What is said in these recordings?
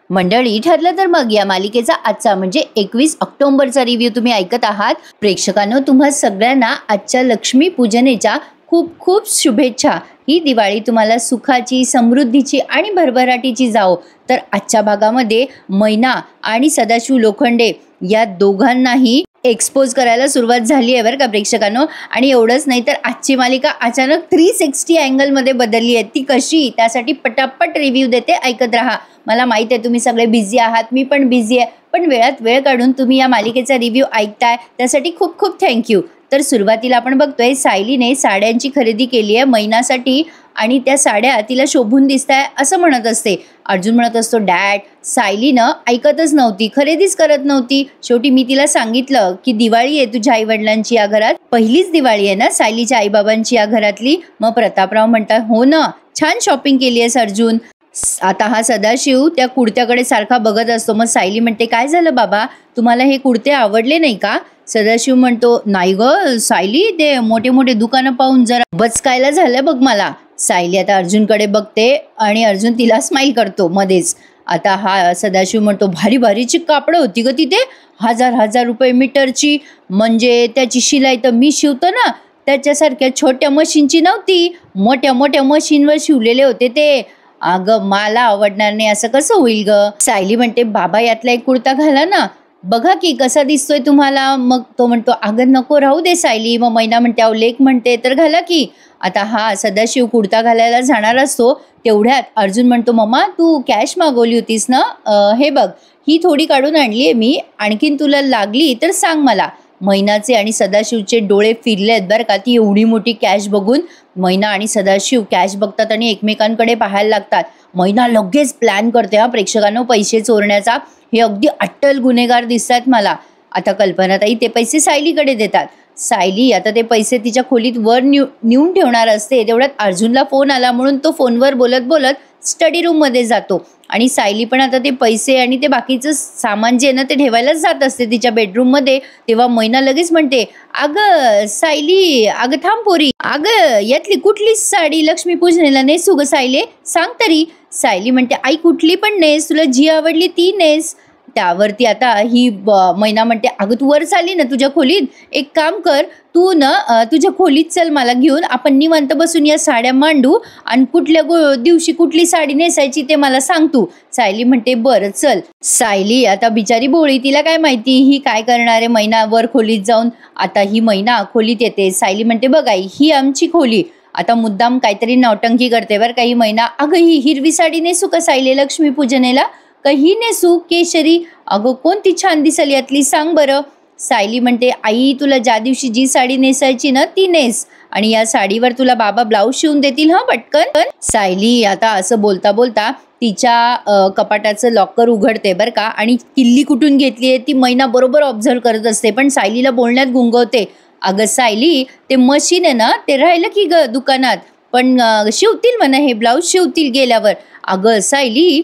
मंडळी, ठरलं तर मग या मालिकेचा आजचा म्हणजे 21 ऑक्टोबरचा रिव्ह्यू तुम्ही ऐकत आहात. प्रेक्षकांनो, तुम्हा सगळ्यांना आजच्या लक्ष्मी पूजनेच्या खूप खूप शुभेच्छा. ही दिवाळी तुम्हाला सुखाची, समृद्धीची आणि भरभराटीची जाओ. तर आजच्या भागामध्ये मैना आणि सदाशिव लोखंडे या दोघांनाही एक्सपोज करायला सुरुवात झाली आहे बरं का प्रेक्षकांनो. आणि एवढंच नाही तर आजची मालिका अचानक 360 अँगलमध्ये बदलली आहे. ती कशी, त्यासाठी पटापट रिव्ह्यू देते, ऐकत राहा. मला माहिती आहे तुम्ही सगळे बिझी आहात, मी पण बिझी आहे, पण वेळात वेळ काढून तुम्ही या मालिकेचा रिव्ह्यू ऐकताय त्यासाठी खूप खूप थँक्यू. तर सुरुवातीला आपण बघतोय सायलीने साड्यांची खरेदी केली आहे मैनासाठी आणि त्या साड्या तिला शोभून दिसताय असं म्हणत असते. अर्जुन म्हणत असतो, डॅड, सायलीनं ऐकतच नव्हती, खरेदीच करत नव्हती. शेवटी मी तिला सांगितलं की दिवाळी आहे तुझ्या आईवडिलांची या घरात, पहिलीच दिवाळी आहे ना सायलीच्या आईबाबांची या घरातली. मग प्रतापराव म्हणतात, हो ना, छान शॉपिंग केली आहेस अर्जुन. आता हा सदाशिव त्या कुर्त्याकडे सारखा बघत असतो. मग सायली म्हणते, काय झालं बाबा, तुम्हाला हे कुर्ते आवडले नाही का? सदाशिव म्हणतो, नाही ग सायली, ते मोठे मोठे दुकानं पाहून जरा बचकायला झालं बघ मला. सायली आता अर्जुनकडे बघते आणि अर्जुन तिला स्माईल करतो मध्येच. आता हा सदाशिव म्हणतो, भारी भारीची कापडं होती ग तिथे, 1000 रुपये मीटरची, म्हणजे त्याची शिलाई तर मी शिवतो ना त्याच्यासारख्या छोट्या मशीनची नव्हती, मोठ्या मोठ्या मशीनवर शिवलेले होते ते. अगं मला आवडणार नाही असं कसं होईल ग? सायली म्हणते, बाबा यातला एक कुर्ता घाला ना, बघा की कसा दिसतोय तुम्हाला. मग तो म्हणतो, अगं नको, राहू दे सायली. मग मैना म्हणते, अहो लेक म्हणते तर घाला की. आता हा सदाशिव कुर्ता घालायला जाणार असतो तेवढ्यात अर्जुन म्हणतो, मम्मा तू कॅश मागवली होतीस ना, हे बघ ही थोडी काढून आणली आहे मी, आणखीन तुला लागली तर सांग मला. मैनाचे आणि सदाशिवचे डोळे फिरलेत बरं का. ती एवढी मोठी कॅश बघून मैना आणि सदाशिव कॅश बघतात आणि एकमेकांकडे पाहायला लागतात. मैना लगेच प्लॅन करते हा प्रेक्षकांनो पैसे चोरण्याचा. हे अगदी अट्टल गुन्हेगार दिसतात मला. आता कल्पनाताई ते पैसे सायलीकडे देतात. सायली आता ते पैसे तिच्या खोलीत वर नेऊन ठेवणार असते. तेवढ्यात अर्जुनला फोन आला म्हणून तो फोनवर बोलत बोलत स्टडी रूममध्ये जातो आणि सायली पण आता ते पैसे आणि ते बाकीचं सामान जे आहे ना ते ठेवायलाच जात असते तिच्या बेडरूममध्ये. तेव्हा मैना लगेच म्हणते, अगं सायली, अगं थांब पोरी, अगं यातली कुठली साडी लक्ष्मी पूजनेला नेसू ग सायले, सांग तरी. सायली म्हणते, आई कुठली पण नेस, तुला जी आवडली ती नेस. त्यावरती आता ही मैना म्हणते, अगं तू वर चालली ना तुझ्या खोलीत, एक काम कर, तू ना तुझ्या खोलीत चल मला घेऊन, आपण निवांत बसून या साड्या मांडू आणि कुठल्या दिवशी कुठली साडी नेसायची ते मला सांग तू. सायली म्हणते, बरं चल. सायली आता बिचारी भोळी, तिला काय माहिती ही काय करणार आहे मैना वर खोलीत जाऊन. आता ही मैना खोलीत येते. सायली म्हणते, बघ आई, ही आमची खोली. आता मुद्दाम काहीतरी नौटंकी करते बरं काही मैना. अगं ही हिरवी साडी नेसू का सायली लक्ष्मी पूजनेला, काही नेसू केशरी, अगं कोणती छान दिसेल यातली सांग बरं. सायली म्हणते, आई तुला ज्या दिवशी जी साडी नेसायची ना ती नेस, आणि या साडीवर तुला बाबा ब्लाऊज शिवून देतील हा पटकन. सायली आता असं बोलता बोलता तिच्या कपाटाचं लॉकर उघडते बरं का. आणि किल्ली कुठून घेतली आहे ती मैना बरोबर ऑब्झर्व करत असते, पण सायलीला बोलण्यात गुंगवते. अगं सायली, ते मशीन आहे ना ते राहिलं की ग दुकानात, पण शिवतील म्हणा, हे ब्लाऊज शिवतील गेल्यावर. अगं सायली,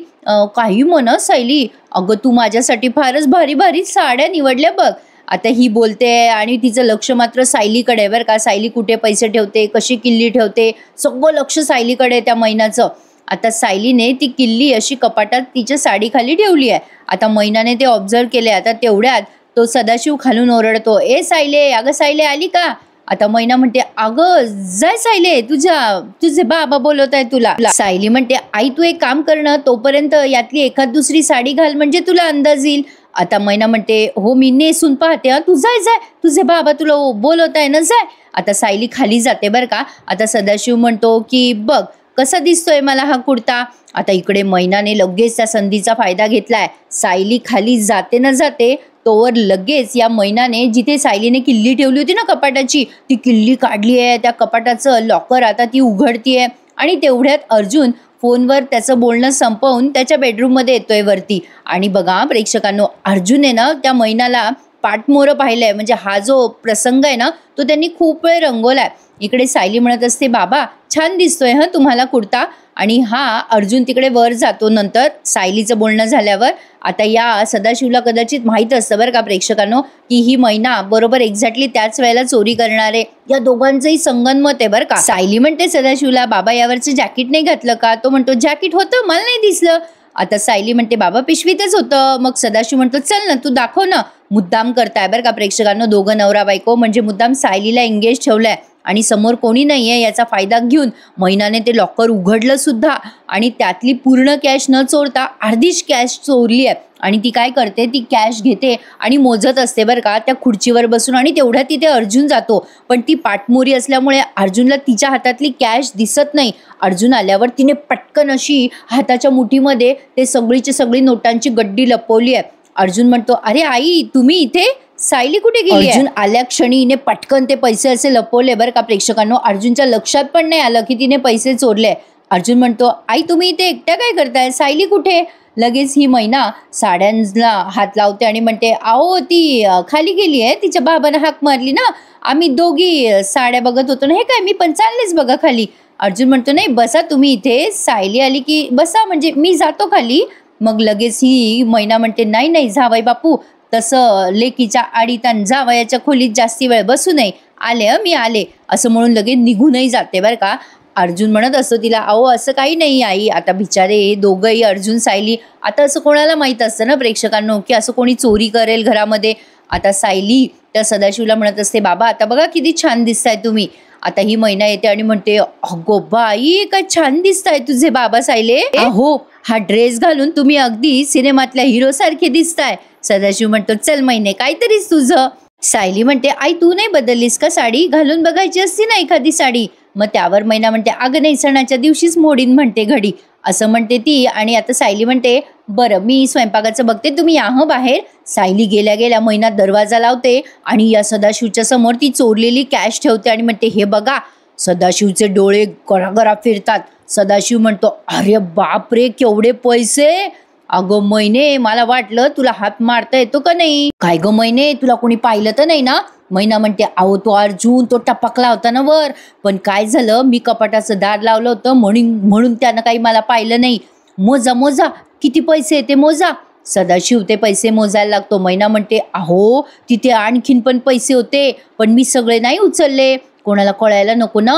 काही म्हणा सायली, अगं तू माझ्यासाठी फारच भारी भारी साड्या निवडल्या बघ. आता ही बोलते आणि तिचं लक्ष मात्र सायलीकडे बरं का. सायली कुठे पैसे ठेवते, कशी किल्ली ठेवते, सगळं लक्ष सायलीकडे त्या मैनाचं. आता सायलीने ती किल्ली अशी कपाटात तिच्या साडीखाली ठेवली आहे. आता मैनाने ते ऑब्झर्व केले. आता तेवढ्यात तो सदाशिव खालून ओरडतो, ए सायले, अगं सायले आली का? आता मैना म्हणते, अगं जाय सायले, तुझे बाबा बोलवत आहे तुला. सायली म्हणते, आई तू एक काम करणं, तोपर्यंत यातली एखाद दुसरी साडी घाल म्हणजे तुला अंदाज येईल. आता मैना म्हणते, हो मी नेसून पाहते, तू जाय, तुझे बाबा तुला बोलवत आहे ना, जाय. आता सायली खाली जाते बरं का. आता सदाशिव म्हणतो की बघ कसा दिसतोय मला हा कुर्ता. आता इकडे मैनाने लगेच त्या संधीचा फायदा घेतलाय. सायली खाली जाते न जाते तोवर लगेच या मैनाने जिथे सायलीने किल्ली ठेवली होती ना कपाटाची, ती किल्ली काढली आहे. त्या कपाटाचं लॉकर आता ती उघडतीये आणि तेवढ्यात अर्जुन फोनवर त्याचं बोलणं संपवून त्याच्या बेडरूममध्ये येतोय वरती. आणि बघा प्रेक्षकांनो, अर्जुन आहे ना त्या मैनाला पाठमोरं पाहिलंय, म्हणजे हा जो प्रसंग आहे ना तो त्यांनी खूप वेळ रंगवलाय. इकडे सायली म्हणत असते, बाबा छान दिसतोय हा तुम्हाला कुर्ता. आणि हा अर्जुन तिकडे वर जातो नंतर सायलीचं बोलणं झाल्यावर. आता या सदाशिवला कदाचित माहीत असतं बरं का प्रेक्षकांनो की ही मैना बरोबर एक्झॅक्टली त्याच वेळेला चोरी करणार आहे. या दोघांचंही संगनमत आहे बरं का. सायली म्हणते सदाशिवला, बाबा यावरचं जॅकेट नाही घातलं का? तो म्हणतो, जॅकेट होतं, मला नाही दिसलं. आता सायली म्हणते बाबा पिशवीतच होतं. मग सदाशिव म्हणतो चल ना तू दाखव ना. मुद्दाम करताय बरं का प्रेक्षकांनो, दोघं नवरा बायको म्हणजे मुद्दाम सायलीला एंगेज ठेवलाय आणि समोर कोणी नाहीये याचा फायदा घेऊन मैनाने ते लॉकर उघडलं सुद्धा आणि त्यातली पूर्ण कॅश न चोरता अर्धीच कॅश चोरली आहे. आणि ती काय करते, ती कॅश घेते आणि मोजत असते बरं का त्या खुर्चीवर बसून. आणि तेवढ्यात तिथे अर्जुन जातो, पण ती पाठमोरी असल्यामुळे अर्जुनला तिच्या हातातली कॅश दिसत नाही. अर्जुन आल्यावर तिने पटकन अशी हाताच्या मुठीमध्ये ते सगळीची सगळी नोटांची गड्डी लपवली आहे. अर्जुन म्हणतो अरे आई तुम्ही इथे, सायली कुठे गेली? अर्जुन आल्या क्षणी हिने पटकन ते पैसे असे लपवले बरं का प्रेक्षकांनो. अर्जुनच्या लक्षात पण नाही आलं की तिने पैसे चोरले. अर्जुन म्हणतो आई तुम्ही इथे एकट्या काय करताय, सायली कुठे? लगेच ही मैना साड्यांना हात लावते आणि म्हणते आओ ती खाली गेली आहे, तिच्या बाबांना हाक मारली ना, आम्ही दोघी साड्या बघत होतो ना. हे काय मी पण चाललेच बघा खाली. अर्जुन म्हणतो नाही बसा तुम्ही इथे, सायली आली की बसा, म्हणजे मी जातो खाली. मग लगेच ही मैना म्हणते नाही नाही जावई बापू, तसं लेकीच्या आडीत आणि जावयाच्या खोलीत जास्ती वेळ बसू नये, आले मी आले असं म्हणून लगेच निघूनही जाते बरं का. अर्जुन म्हणत असतो तिला अहो असं काही नाही आई. आता बिचारे दोघंही अर्जुन सायली, आता असं कोणाला माहीत असतं ना प्रेक्षकांनो की असं कोणी चोरी करेल घरामध्ये. आता सायली त्या सदाशिवला म्हणत असते बाबा आता बघा किती छान दिसताय तुम्ही. आता ही मैना येते आणि म्हणते अगो बाई काय छान दिसताय तुझे बाबा सायले, हो हा ड्रेस घालून तुम्ही अगदी सिनेमातल्या हिरो सारखे दिसताय. सदाशिव म्हणतो चल मैने काहीतरीच तुझं. सायली म्हणते आई तू नाही बदललीस का साडी, घालून बघायची असती ना एखादी साडी. मग त्यावर मैना म्हणते अगं नाही सणाच्या दिवशीच मोडीन म्हणते घडी, असं म्हणते ती. आणि आता सायली म्हणते बरं मी स्वयंपाकाचं बघते, तुम्ही या हं बाहेर. सायली गेल्या गेल्या मैना दरवाजा लावते आणि या सदाशिवच्या समोर ती चोरलेली कॅश ठेवते आणि म्हणते हे बघा. सदाशिवचे डोळे गरागरा फिरतात. सदाशिव म्हणतो अरे बाप रे केवढे पैसे. अगं मैने मला वाटलं तुला हात मारता येतो का नाही. काय ग मैने तुला कोणी पाहिलं तर नाही ना. मैना म्हणते अहो तो अर्जुन तो टपकला होता ना वर, पण काय झालं मी कपाटाचं दार लावलं होतं म्हणून त्यानं काही मला पाहिलं नाही. मोजा मोजा किती पैसे ते मोजा. सदाशिव ते पैसे मोजायला लागतो. मैना म्हणते अहो तिथे आणखीन पण पैसे होते, पण मी सगळे नाही उचलले, कोणाला कळायला नको ना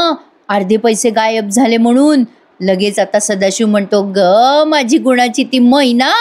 अर्धे पैसे गायब झाले म्हणून. लगेच आता सदाशिव म्हणतो ग माझी गुणाची ती मैना.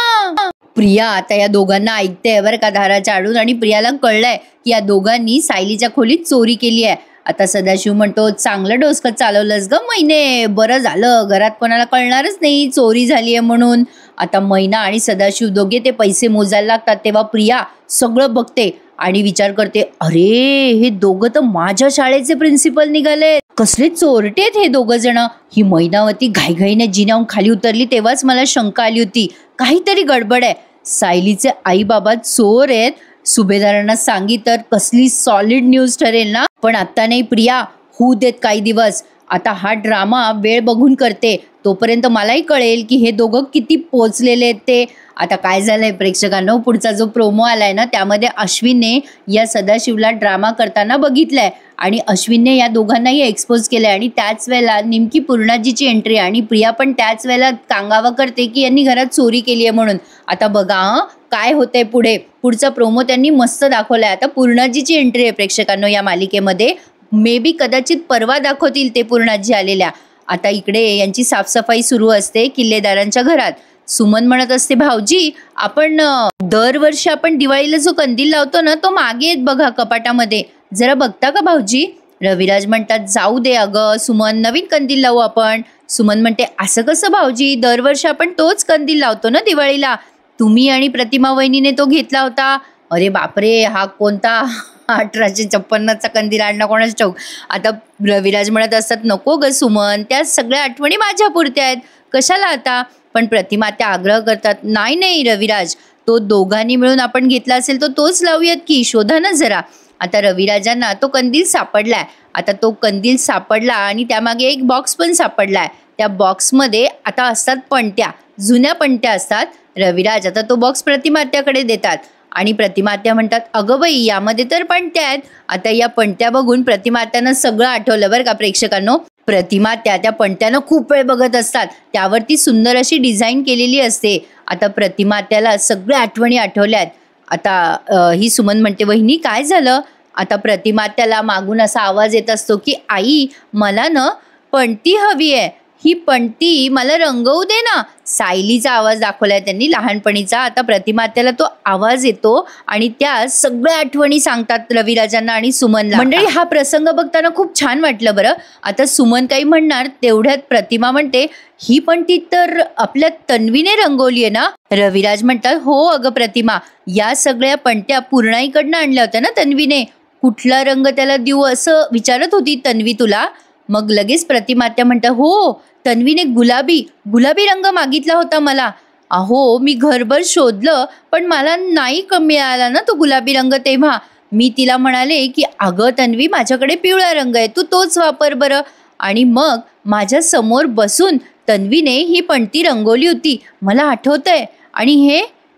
प्रिया आता या दोघांना ऐकते बरं का दाराच्या आडून, आणि प्रियाला कळलंय की या दोघांनी सायलीच्या खोलीत चोरी केली आहे. आता सदाशिव म्हणतो चांगलं डोसकं चालवलंस ग मैने, बरं झालं घरात कोणाला कळणारच नाही चोरी झाली आहे म्हणून. आता मैना आणि सदाशिव दोघे ते पैसे मोजायला लागतात तेव्हा प्रिया सगळं बघते आणि विचार करते अरे हे दोघं तर माझ्या शाळेचे प्रिन्सिपल निघाले, कसले चोरटेत हे दोघं जण. ही मैनावती घाईघाईने जिन्याहून खाली उतरली तेव्हाच मला शंका आली होती काहीतरी गडबड आहे. सायलीचे आई बाबा चोर आहेत, सुभेदारांना सांगी तर कसली सॉलिड न्यूज ठरेल ना. पण आता नाही प्रिया, होऊ देत काही दिवस. आता हा ड्रामा वेळ बघून करते, तोपर्यंत मलाही कळेल की हे दोघं किती पोचलेले आहेत ते. आता काय झालंय प्रेक्षकांनो, पुढचा जो प्रोमो आलाय ना त्यामध्ये अश्विनने या सदाशिवला ड्रामा करताना बघितलंय आणि अश्विनने या दोघांनाही एक्सपोज केलंय. आणि त्याच वेळेला नेमकी पूर्णाजीची एंट्री आणि प्रिया पण त्याच वेळेला कांगावा करते की यांनी घरात चोरी केली आहे म्हणून. आता बघा काय होतंय पुढे, पुढचा प्रोमो त्यांनी मस्त दाखवलाय. आता पूर्णाजीची एंट्री आहे प्रेक्षकांनो या मालिकेमध्ये. मे बी कदाचित परवा दाखवतील ते पूर्णाजी आलेल्या. आता इकडे यांची साफसफाई सुरू असते किल्लेदारांच्या घरात. सुमन म्हणत असते भाऊजी आपण दरवर्षी आपण दिवाळीला जो कंदील लावतो ना तो मागे येत बघा कपाटामध्ये, जरा बघता का भाऊजी. रविराज म्हणतात जाऊ दे अगं सुमन, नवीन कंदील लावू आपण. सुमन म्हणते असं कसं भाऊजी, दरवर्षी आपण तोच कंदील लावतो ना दिवाळीला, तुम्ही आणि प्रतिमा वहिनीने तो घेतला होता. अरे बापरे हा कोणता 1856चा कंदील आणला कोणाच ठाऊक. आता रविराज म्हणत असतात नको ग सुमन, त्या सगळ्या आठवणी माझ्या पुरत्या आहेत, कशाला आता. पण प्रतिमा त्या आग्रह करतात नाही नाही रविराज, तो दोघांनी मिळून आपण घेतला असेल तो तोच लावूयात की, शोधा ना जरा. आता रविराजांना तो कंदील सापडलाय. आता तो कंदील सापडला आणि त्यामागे एक बॉक्स पण सापडलाय. त्या बॉक्समध्ये आता असतात पणत्या, जुन्या पणत्या असतात. रविराज आता तो बॉक्स प्रतिमात्याकडे देतात आणि प्रतिमात्या म्हणतात अगं बाई यामध्ये तर पणत्या आहेत. आता या पणत्या बघून प्रतिमात्यानं सगळं आठवलं बरं का प्रेक्षकांनो. प्रतिमात्या त्या पणत्यानं खूप वेळ बघत असतात, त्यावरती सुंदर अशी डिझाईन केलेली असते. आता प्रतिमात्याला सगळ्या आठवणी आठवल्यात. आता ही सुमन म्हणते वहिनी काय झालं. आता प्रतिमात्याला मागून असा आवाज येत असतो की आई मला ना पणती हवी आहे. ही पणती मला रंगवू दे ना. सायलीचा आवाज दाखवलाय त्यांनी लहानपणीचा. आता प्रतिमात्याला तो आवाज येतो आणि त्या सगळ्या आठवणी सांगतात रविराजांना आणि सुमनला. मंडळी, हा प्रसंग बघताना खूप छान वाटलं बरं. आता सुमन काही म्हणणार तेवढ्यात प्रतिमा म्हणते, ही पणती तर आपल्या तन्वीने रंगवली आहे ना. रविराज म्हणतात, हो अगं प्रतिमा, या सगळ्या पणत्या पूर्णाईकडनं आणल्या होत्या ना तन्वीने. कुठला रंग त्याला देऊ असं विचारत होती तन्वी तुला. मग लगेच प्रतिमात्या म्हणतात, हो तन्वीने गुलाबी रंग मागितला होता मला. अहो, मी घरभर शोधलं पण मला नाही मिळाला ना तो गुलाबी रंग. तेव्हा मी तिला म्हणाले की अगं तन्वी, माझ्याकडे पिवळा रंग आहे, तू तोच वापर बरं. आणि मग माझ्या समोर बसून तन्वीने ही पणती रंगवली होती, मला आठवतंय. आणि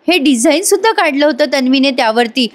हे डिझाईन सुद्धा काढलं होतं तन्वीने त्यावरती.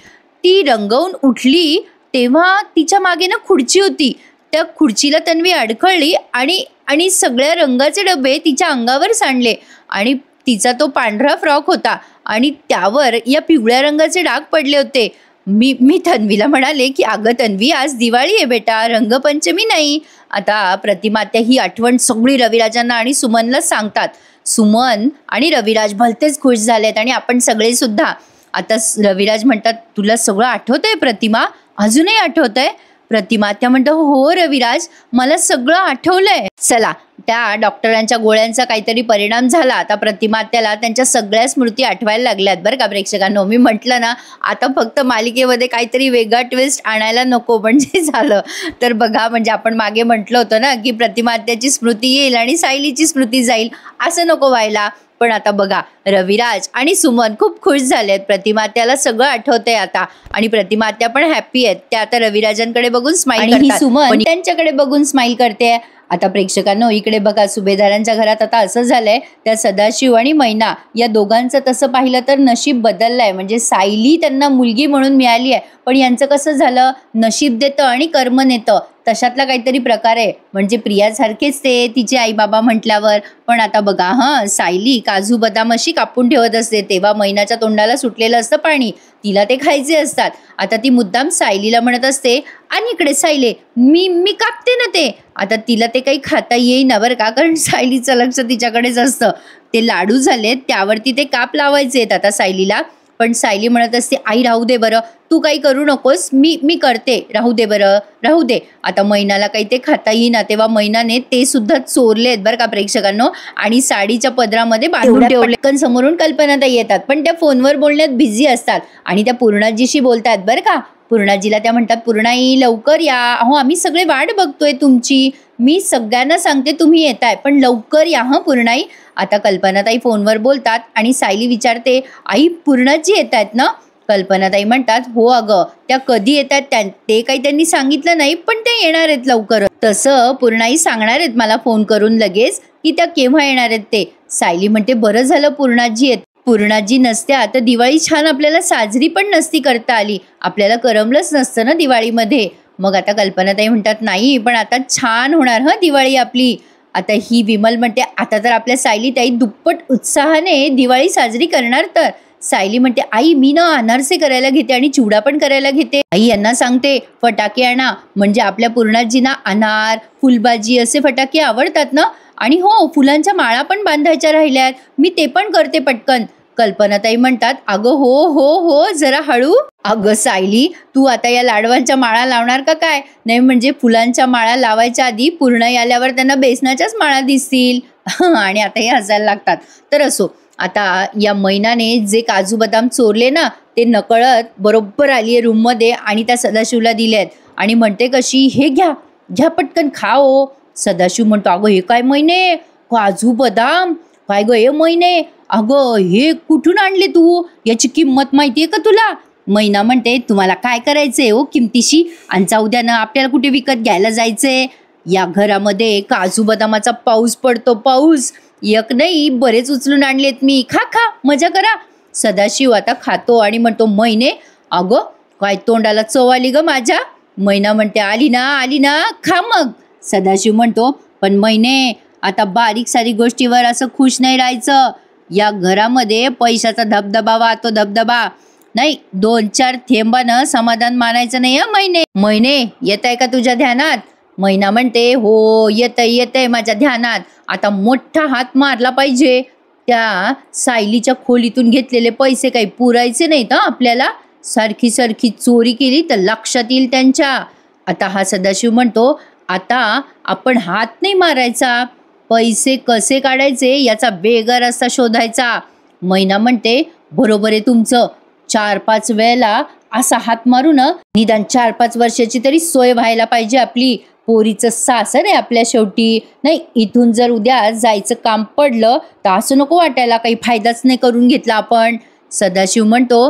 ती रंगवून उठली तेव्हा तिच्या मागे ना खुर्ची होती. त्या खुर्चीला तन्वी अडखळली आणि सगळ्या रंगाचे डबे तिच्या अंगावर सांडले. आणि तिचा तो पांढरा फ्रॉक होता आणि त्यावर या पिवळ्या रंगाचे डाग पडले होते. मी तन्वीला म्हणाले की अगं तन्वी, आज दिवाळी आहे बेटा, रंगपंचमी नाही. आता प्रतिमात्या ही आठवण सगळी रविराजांना आणि सुमनला सांगतात. सुमन आणि रविराज भलतेच खुश झालेत आणि आपण सगळे सुद्धा. आता रविराज म्हणतात, तुला सगळं आठवतंय प्रतिमा, अजूनही आठवतंय. प्रतिमात्या म्हणतो, हो रविराज, मला सगळं आठवलंय. चला, त्या डॉक्टरांच्या गोळ्यांचा काहीतरी परिणाम झाला. आता प्रतिमात्याला त्यांच्या सगळ्या स्मृती आठवायला लागल्यात बरं का प्रेक्षकांनो. मी म्हटलं ना, आता फक्त मालिकेमध्ये काहीतरी वेगळा ट्विस्ट आणायला नको म्हणजे झालं. तर बघा, म्हणजे आपण मागे म्हटलं होतं ना की प्रतिमात्याची स्मृती येईल आणि सायलीची स्मृती जाईल, असं नको व्हायला. पण आता बघा, रविराज आणि सुमन खूप खुश झालेत. प्रतिमात्याला सगळं आठवतंय आता आणि प्रतिमात्या पण हॅप्पी आहेत. त्या आता रविराजांकडे बघून स्माइल करतात, सुमन त्यांच्याकडे बघून स्माइल करते. आता प्रेक्षकांनो, इकडे बघा, सुभेदारांच्या घरात आता असं झालंय, त्या सदाशिव आणि मैना या दोघांचं तसं पाहिलं तर नशीब बदललंय. म्हणजे सायली त्यांना मुलगी म्हणून मिळाली आहे, पण यांचं कसं झालं, नशीब देतं आणि कर्म नेतं, तशातला काहीतरी प्रकार आहे. म्हणजे प्रियासारखेच ते तिचे आई बाबा म्हटल्यावर. पण आता बघा, सायली काजू बदाम अशी कापून ठेवत असते, तेव्हा मैनाच्या तोंडाला सुटलेलं असतं पाणी, तिला ते खायचे असतात. आता ती मुद्दाम सायलीला म्हणत असते, आणि इकडे सायले, मी कापते ना ते. आता तिला ते काही खाता येईना बरं का, कारण सायलीचं लक्ष तिच्याकडेच असतं. ते लाडू झालेत त्यावरती ते काप लावायचे आहेत आता सायलीला. पण सायली म्हणत असते, आई राहू दे बरं, तू काही करू नकोस, मी करते, राहू दे बरं, राहू दे. आता मैनाला काही ते खाता येईना, तेव्हा मैनाने ते सुद्धा चोरलेत बरं का प्रेक्षकांनो आणि साडीच्या पदरामध्ये बांधून ठेवले. समोरून कल्पनाताई येतात, पण त्या फोनवर बोलण्यात बिझी असतात आणि त्या पूर्णाजीशी बोलतात बरं का. पूर्णाजीला त्या म्हणतात, पूर्णाई लवकर या, अहो आम्ही सगळे वाट बघतोय तुमची. मी सगळ्यांना सांगते तुम्ही येताय, पण लवकर या पूर्णाई. आता कल्पनाताई फोनवर बोलतात आणि सायली विचारते, आई पूर्णाजी येत आहेत ना. कल्पनाताई म्हणतात, हो अगं, त्या कधी येत आहेत ते काही त्यांनी सांगितलं नाही, पण त्या येणार आहेत लवकर. तसं पूर्णाई सांगणार आहेत मला फोन करून लगेच की त्या केव्हा येणार आहेत ते. सायली म्हणते, बरं झालं पूर्णाजी येत. पूर्णाजी नसत्या तर दिवाळी छान आपल्याला साजरी पण नसती करता आली, आपल्याला करमलंच नसतं ना दिवाळीमध्ये. मग आता कल्पनाताई म्हणतात, नाही पण आता छान होणार दिवाळी आपली. आता ही विमल म्हणते, आता तर आपल्या सायलीताई दुप्पट उत्साहाने दिवाळी साजरी करणार. तर सायली म्हणते, आई मी ना अनारसे करायला घेते आणि चिवडा पण करायला घेते. आई यांना सांगते फटाके आणा, म्हणजे आपल्या पूर्णाजींना अनार, फुलबाजी असे फटाके आवडतात ना. आणि हो, फुलांच्या माळा पण बांधायच्या राहिल्यात, मी ते पण करते पटकन. कल्पनाताई म्हणतात, अगं हो जरा हळू. अगं सायली, तू आता या लाडवांच्या माळा लावणार का काय? नाही म्हणजे फुलांच्या माळा लावायच्या आधी पूर्ण आल्यावर त्यांना बेसनाच्याच माळा दिसतील. आणि आता हे हसायला लागतात. तर असो, आता या मैनाने जे काजू बदाम चोरले ना, ते नकळत बरोबर आली आहे रूममध्ये आणि त्या सदाशिवला दिलेत आणि म्हणते कशी, हे घ्या पटकन खा ओ. सदाशिव म्हणतो, अगं हे काय मैने, काजू बदाम काय गं हे मैने, अगं हे कुठून आणले तू, याची किंमत माहितीये का तुला? मैना म्हणते, तुम्हाला काय करायचंय हो किमतीशी, आमचा उद्या ना आपल्याला कुठे विकत घ्यायला जायचंय. या घरामध्ये काजू बदामाचा पाऊस पडतो, पाऊस. एक नाही बरेच उचलून आणलेत मी, खा मजा करा. सदाशिव आता खातो आणि म्हणतो, मैने अगं काय तोंडाला चव आली ग माझ्या. मैना म्हणते, आली ना खा मग. सदाशिव म्हणतो, पण मैने आता बारीक सारीक गोष्टीवर असं खुश नाही राहायचं. या घरामध्ये पैशाचा धबधबा वाहतो, धबधबा नाही, 2-4 थेंबानं समाधान मानायचं नाही. मैने येत आहे का तुझ्या ध्यानात? मैना म्हणते, हो येतंय येतंय माझ्या ध्यानात, आता मोठा हात मारला पाहिजे. त्या सायलीच्या खोलीतून घेतलेले पैसे काही पुरायचे नाहीत आपल्याला, सारखी सारखी चोरी केली तर लक्षात येईल त्यांच्या. आता हा सदाशिव म्हणतो, आता आपण हात नाही मारायचा, पैसे कसे काढायचे याचा वेगळा रस्ता शोधायचा. मैना म्हणते, बरोबर आहे तुमचं, 4-5 वेळेला असा हात मारून निदान 4-5 वर्षाची तरी सोय व्हायला पाहिजे आपली. पोरीचं सासर आहे आपल्या शेवटी. नाही, इथून जर उद्या जायचं काम पडलं तर असं नको वाटायला काही फायदाच नाही करून घेतला आपण. सदाशिव म्हणतो,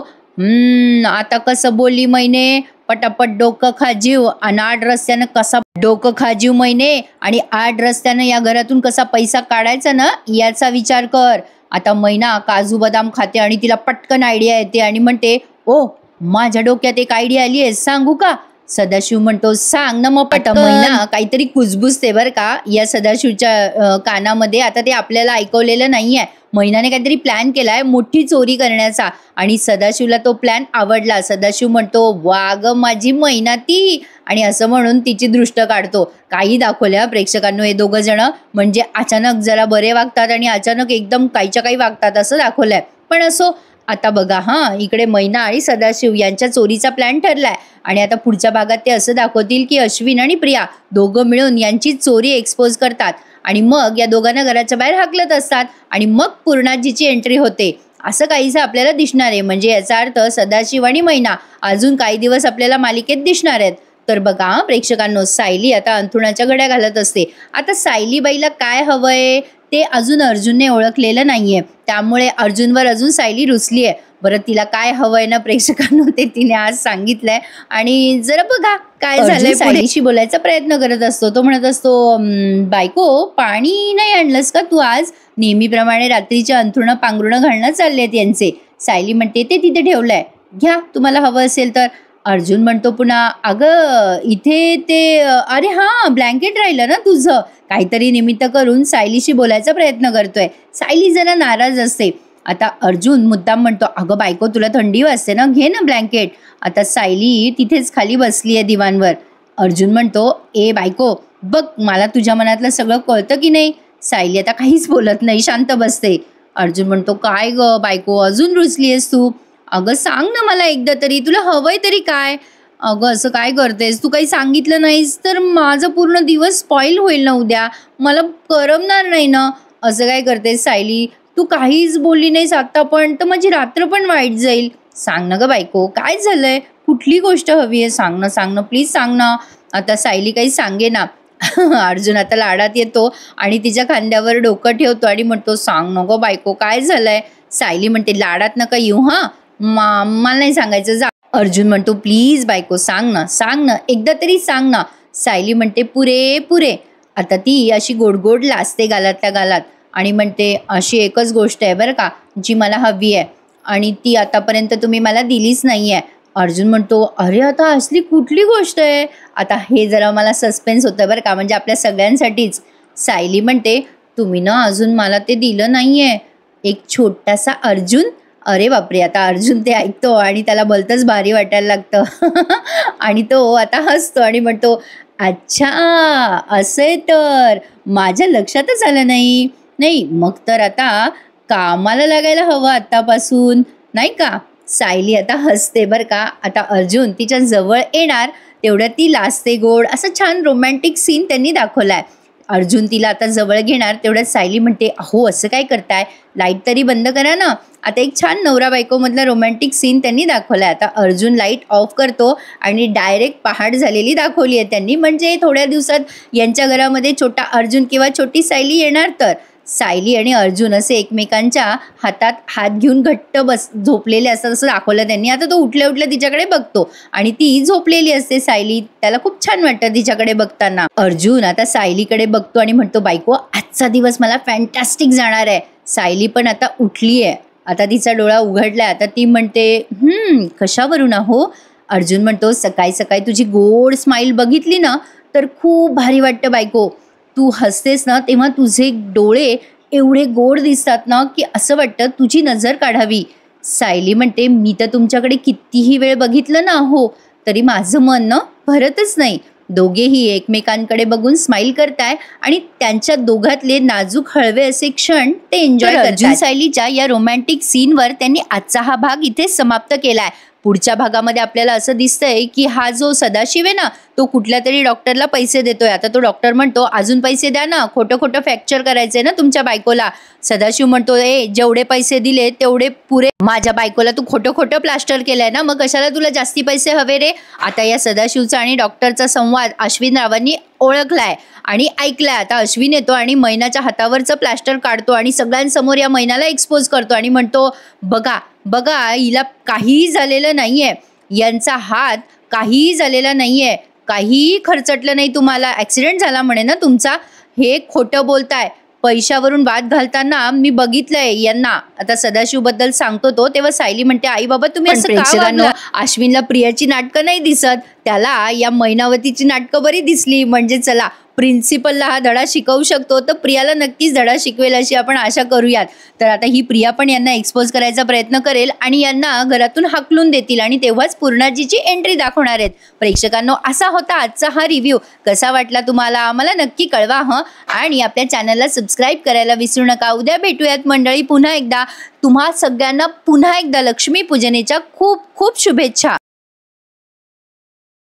आता कसं बोलली मैने, पटापट डोकं खा जीव, आणि 8 रस्त्यानं कसा डोकं खा जीव मैने, आणि 8 रस्त्यानं या घरातून कसा पैसा काढायचा ना याचा विचार कर. आता मैना काजू बदाम खाते आणि तिला पटकन आयडिया येते आणि म्हणते, ओ माझ्या डोक्यात एक आयडिया आली आहे, सांगू का? सदाशिव म्हणतो, सांग ना मग पटकन. मैना काहीतरी कुजबुजते बरं का या सदाशिवच्या कानामध्ये. आता ते आपल्याला ऐकवलेलं नाहीये. मैनाने काहीतरी प्लॅन केलाय मोठी चोरी करण्याचा, आणि सदाशिवला तो प्लॅन आवडला. सदाशिव म्हणतो, वा ग माझी मैना ती, आणि असं म्हणून तिची दृष्ट काढतो. काही दाखवल्या प्रेक्षकांनो हे दोघं जण, म्हणजे अचानक जरा बरे वागतात आणि अचानक एकदम काहीच्या काही वागतात असं दाखवलंय. पण असो, आता बघा इकडे मैना आणि सदाशिव यांच्या चोरीचा प्लॅन ठरलाय, आणि आता पुढच्या भागात ते असं दाखवतील की अश्विन आणि प्रिया दोघं मिळून यांची चोरी एक्सपोज करतात, आणि मग या दोघांना घराच्या बाहेर हाकलत असतात, आणि मग पूर्णाजीची एंट्री होते. असं काहीसं आपल्याला दिसणार आहे. म्हणजे याचा अर्थ सदाशिव आणि मैना अजून काही दिवस आपल्याला मालिकेत दिसणार आहेत. तर बघा प्रेक्षकांनो, सायली आता अंथरुणाच्या घड्या घालत असते. आता सायली बाईला काय हवंय ते अजून अर्जुनने ओळखलेलं नाहीये, त्यामुळे अर्जुनवर अजून सायली रुसली आहे. बरं, तिला काय हवंय ना प्रेक्षकांनो ते तिने आज सांगितलंय, आणि जरा बघा काय झालंय. सायलीशी बोलायचा प्रयत्न करत असतो. तो म्हणत असतो, बायको पाणी नाही आणलंस का तू आज? नेहमीप्रमाणे रात्रीच्या अंथरुणं पांघरुणं घालणं चाललेत यांचे. सायली म्हणते, ते तिथे ठेवलंय, घ्या तुम्हाला हवं असेल तर. अर्जुन म्हणतो पुन्हा, अगं इथे ते अरे हां ब्लँकेट राहिलं ना तुझं. काहीतरी निमित्त करून सायलीशी बोलायचा प्रयत्न करतोय. सायली जरा नाराज असते. आता अर्जुन मुद्दाम म्हणतो, अगं बायको तुला थंडी वाजते ना, घे ना ब्लँकेट. आता सायली तिथेच खाली बसली आहे दिवाणवर. अर्जुन म्हणतो, ए बायको बघ, मला तुझ्या मनातलं सगळं कळतं की नाही? सायली आता काहीच बोलत नाही, शांत बसते. अर्जुन म्हणतो, काय ग बायको अजून रुसली आहेस तू? अगं सांग ना मला एकदा तरी, तुला हवंय तरी काय? अगं असं काय करतेस, तू काही सांगितलं नाहीस तर माझं पूर्ण दिवस स्पॉईल होईल ना उद्या, मला करमणार नाही ना. असं काय करतेस सायली, तू काहीच बोलली नाहीस आता पण, तर माझी रात्र पण वाईट जाईल. सांग ना ग बायको, काय झालंय, कुठली गोष्ट हवी आहे, सांग ना प्लीज सांग ना. आता सायली काही सांगे ना. अर्जुन आता लाडात येतो आणि तिच्या खांद्यावर डोकं ठेवतो आणि म्हणतो, सांग नको बायको काय झालंय? सायली म्हणते, लाडात नका येऊ मला नाही सांगायचं जा. अर्जुन म्हणतो, प्लीज बायको सांग ना एकदा तरी सांग ना. सायली म्हणते, पुरे. आता ती अशी गोड लाजते गालातल्या गालात आणि म्हणते, अशी एकच गोष्ट आहे बरं का जी मला हवी आहे, आणि ती आतापर्यंत तुम्ही मला दिलीच नाही आहे. अर्जुन म्हणतो, अरे आता असली कुठली गोष्ट आहे? आता हे जरा मला सस्पेन्स होतं बरं का, म्हणजे आपल्या सगळ्यांसाठीच. सायली म्हणते, तुम्ही ना अजून मला ते दिलं नाही आहे, एक छोटासा अर्जुन. अरे बापरे, आता अर्जुन ते ऐकतो आणि त्याला भलतंच भारी वाटायला लागतं. आणि तो आता हसतो आणि म्हणतो, अच्छा असं आहे, तर माझ्या लक्षातच आलं नाही, मग तर आता कामाला लागायला हवं आत्तापासून, नाही का? सायली आता हसते बरं का. आता अर्जुन तिच्या जवळ येणार तेवढ्या ती लाजते गोड. असं छान रोमॅन्टिक सीन त्यांनी दाखवलाय. अर्जुन तिला आता जवळ घेणार तेवढ्यात सायली म्हणते, अहो असं काय करताय, लाईट तरी बंद करा ना. आता एक छान नवरा बायको मधला रोमॅन्टिक सीन त्यांनी दाखवलाय. आता अर्जुन लाईट ऑफ करतो आणि डायरेक्ट पहाट झालेली दाखवली आहे त्यांनी. म्हणजे थोड्या दिवसात यांच्या घरामध्ये छोटा अर्जुन किंवा छोटी सायली येणार. तर सायली आणि अर्जुन असे एकमेकांच्या हातात हात घेऊन घट्ट झोपलेले असतात असं दाखवलं त्यांनी. आता तो उठल्या तिच्याकडे बघतो आणि ती झोपलेली असते सायली. त्याला खूप छान वाटतं तिच्याकडे बघताना. अर्जुन आता सायलीकडे बघतो आणि म्हणतो, बायको आजचा दिवस मला फॅन्टॅस्टिक जाणार आहे. सायली पण आता उठली आहे, आता तिचा डोळा उघडलाय. आता ती म्हणते, कशावरून आहो? अर्जुन म्हणतो, सकाळी तुझी गोड स्माईल बघितली ना तर खूप भारी वाटतं बायको. तू हसतेस ना तेव्हा तुझे डोळे एवढे गोड दिसतात ना की असं वाटतं तुझी नजर काढावी. सायली म्हणते, मी तर तुमच्याकडे कितीही वेळ बघितलं ना हो, तरी माझं मन ना भरतच नाही. दोघेही एकमेकांकडे बघून स्माइल करताय आणि त्यांच्या दोघातले नाजूक हळवे असे क्षण ते एन्जॉय करतात. अर्जुन सायलीच्या या रोमॅन्टिक सीनवर त्यांनी आजचा हा भाग इथे समाप्त केलाय. पुढच्या भागामध्ये आपल्याला असं दिसतंय की हा जो सदाशिव आहे ना, तो कुठल्या तरी डॉक्टरला पैसे देतोय. आता तो डॉक्टर म्हणतो अजून पैसे द्या ना, खोटं खोटं फ्रॅक्चर करायचंय ना तुमच्या बायकोला. सदाशिव म्हणतो जेवढे पैसे दिले तेवढे पुरे. माझ्या बायकोला तू खोटं खोटं प्लास्टर केलंय ना, मग कशाला तुला जास्ती पैसे हवे रे. आता या सदाशिवचा आणि डॉक्टरचा संवाद अश्विन रावांनी ओळखलाय आणि ऐकलाय. आता अश्विन येतो आणि मैनाच्या हातावरचं प्लास्टर काढतो आणि सगळ्यांसमोर या मैनाला एक्सपोज करतो आणि म्हणतो बघा बघा हिला काहीही झालेलं नाहीये, यांचा हात काहीही झालेला नाहीये, काहीही खर्चटलं नाही तुम्हाला, ऍक्सिडेंट झाला म्हणे ना तुमचा, हे खोटं बोलताय. पैशावरून वाद घालताना मी बघितलंय यांना. आता सदाशिव बद्दल सांगतो तो, तेव्हा सायली म्हणते आई बाबा तुम्ही असं का वागला? अश्विनला प्रियाची नाटकं नाही दिसत, त्याला या मैनावतीची नाटकं बरी दिसली. म्हणजे चला प्रिन्सिपलला हा धडा शिकवू शकतो, तर प्रियाला नक्कीच धडा शिकवेल अशी आपण आशा करूयात. तर आता ही प्रिया पण यांना एक्सपोज करायचा प्रयत्न करेल आणि यांना घरातून हाकलून देतील आणि तेव्हाच पूर्णाजीची एंट्री दाखवणार आहेत. प्रेक्षकांनो, असा होता आजचा हा रिव्ह्यू. कसा वाटला तुम्हाला मला नक्की कळवा आणि आपल्या चॅनलला सबस्क्राईब करायला विसरू नका. उद्या भेटूयात मंडळी पुन्हा एकदा. तुम्हा सगळ्यांना पुन्हा एकदा लक्ष्मी पूजनेच्या खूप खूप शुभेच्छा.